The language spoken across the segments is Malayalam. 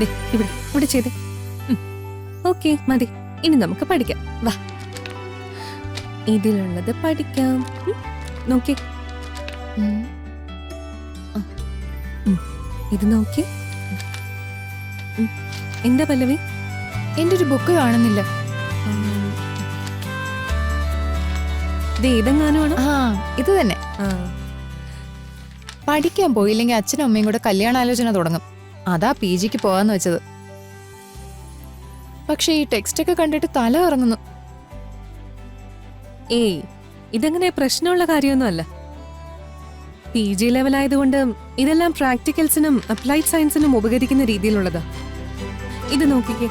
ദേ ഇവിടെ ഇവിടെ ചെയ്തേ. ഓക്കെ മതി. ഇനി നമുക്ക് പഠിക്കാം. വാ, ഇതിലുള്ളത് പഠിക്കാം. നോക്കി, ഇത് നോക്കി. എന്താ പല്ലവി? എന്റെ ഒരു ബുക്ക് കാണുന്നില്ല. ഇതെങ്ങാനുമാണ്. ആ, ഇത് തന്നെ. പഠിക്കാൻ പോയില്ലെങ്കിൽ അച്ഛനും അമ്മയും കൂടെ കല്യാണാലോചന തുടങ്ങും. അതാ PGക്ക് പോവാന്ന് വെച്ചത്. പക്ഷെ ഈ ടെക്സ്റ്റ് ഒക്കെ കണ്ടിട്ട് തല ഇറങ്ങുന്നു. ഏയ്, ഇതങ്ങനെ പ്രശ്നമുള്ള കാര്യമൊന്നുമല്ല. PG ലെവലായതുകൊണ്ട് ഇതെല്ലാം പ്രാക്ടിക്കൽസിനും അപ്ലൈഡ് സയൻസിനും ഉപകരിക്കുന്ന രീതിയിലുള്ളതാ. ഇത് നോക്കിക്കേ.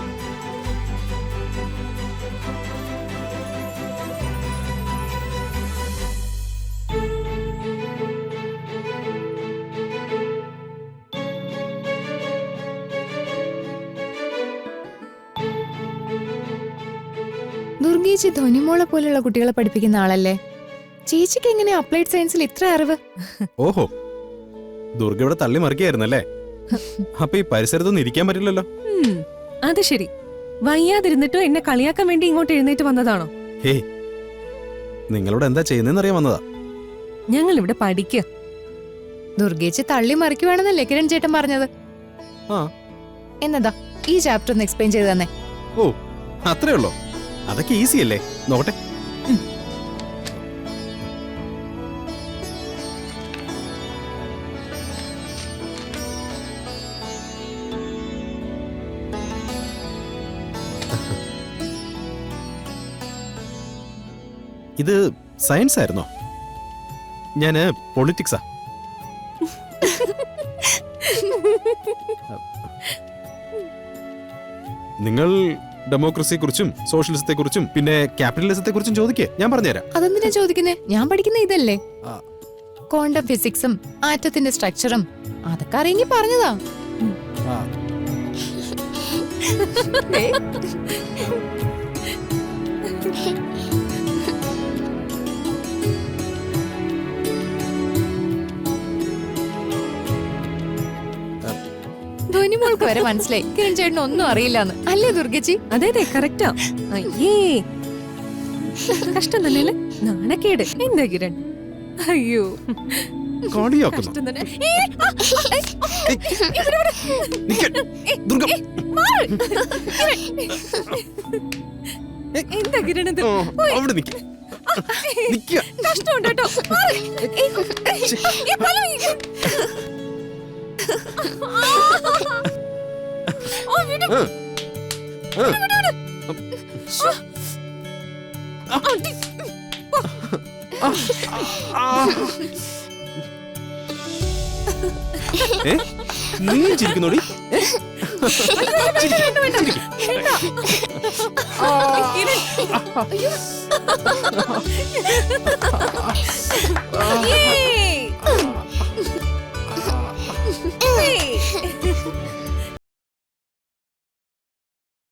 ദുർഗേച്ചി ധ്വനിമോളെ പോലെയുള്ള കുട്ടികളെ പഠിപ്പിക്കുന്ന ആളല്ലേ? ചേച്ചിക്ക് എങ്ങനെ അപ്ലൈഡ് സയൻസിൽ ഇത്ര അറിവ്? ഓഹോ, ദുർഗ ഇവിടെ തള്ളി മറിക്കായിരുന്നല്ലേ? അപ്പൊ ഈ പരിസരത്തൊന്നും ഇരിക്കാൻ പറ്റില്ലല്ലോ. അത് ശരി. വയ്യാതിരുന്നിട്ടോ എന്നെ കളിയാക്കാൻ വേണ്ടി ഇങ്ങോട്ട് എഴുന്നേറ്റ് വന്നതാണോ? ഹേയ്, നിങ്ങളോട് എന്താ ചെയ്യുന്നതെന്ന് അറിയാൻ വന്നതാ. ഞങ്ങൾ ഇവിടെ പഠിക്കുക. ദുർഗേച്ചി തള്ളി മറിക്കുവാണെന്നല്ലേ കിരൺ ചേട്ടൻ പറഞ്ഞത്? ആ, എന്നതാ ഈ ചാപ്റ്റർ ഒന്ന് എക്സ്പ്ലെയിൻ ചെയ്ത് തന്നെ. ഓ, അത്രേ ഉള്ളോ? അതൊക്കെ ഈസി അല്ലേ? നോക്കട്ടെ. ഇത് സയൻസ് ആയിരുന്നോ? ഞാന് പൊളിറ്റിക്സാ. നിങ്ങൾ ഡെമോക്രസിയെ കുറിച്ചും സോഷ്യലിസത്തെ കുറിച്ചും പിന്നെ ക്യാപിറ്റലിസത്തെ കുറിച്ചും ചോദിക്കേ, ഞാൻ പറഞ്ഞുതരാം. അതെന്തിനാ ചോദിക്കുന്നേ? ഞാൻ പഠിക്കുന്ന ഇതല്ലേ, ക്വാണ്ടം ഫിസിക്സും ആറ്റത്തിന്റെ സ്ട്രക്ചറും. അതൊക്കെ അറിയെങ്കിൽ പറഞ്ഞതാ. ധ്വനിമോൾക്ക് വരെ മനസ്സിലായി കിരൺ ചേട്ടന് ഒന്നും അറിയില്ലാന്ന്. അല്ലേ ദുർഗച്ചി? അതെ കറക്റ്റാ. അയ്യേ, കഷ്ടം തന്നെയല്ലേ? നാണക്കേട്. എന്താ കിരൺ? അയ്യോ, കഷ്ടം തന്നെ. എന്താ കിരൺ ഇത്? കഷ്ടമുണ്ട് കേട്ടോ. നീ ചിരിക്കുന്നോടി?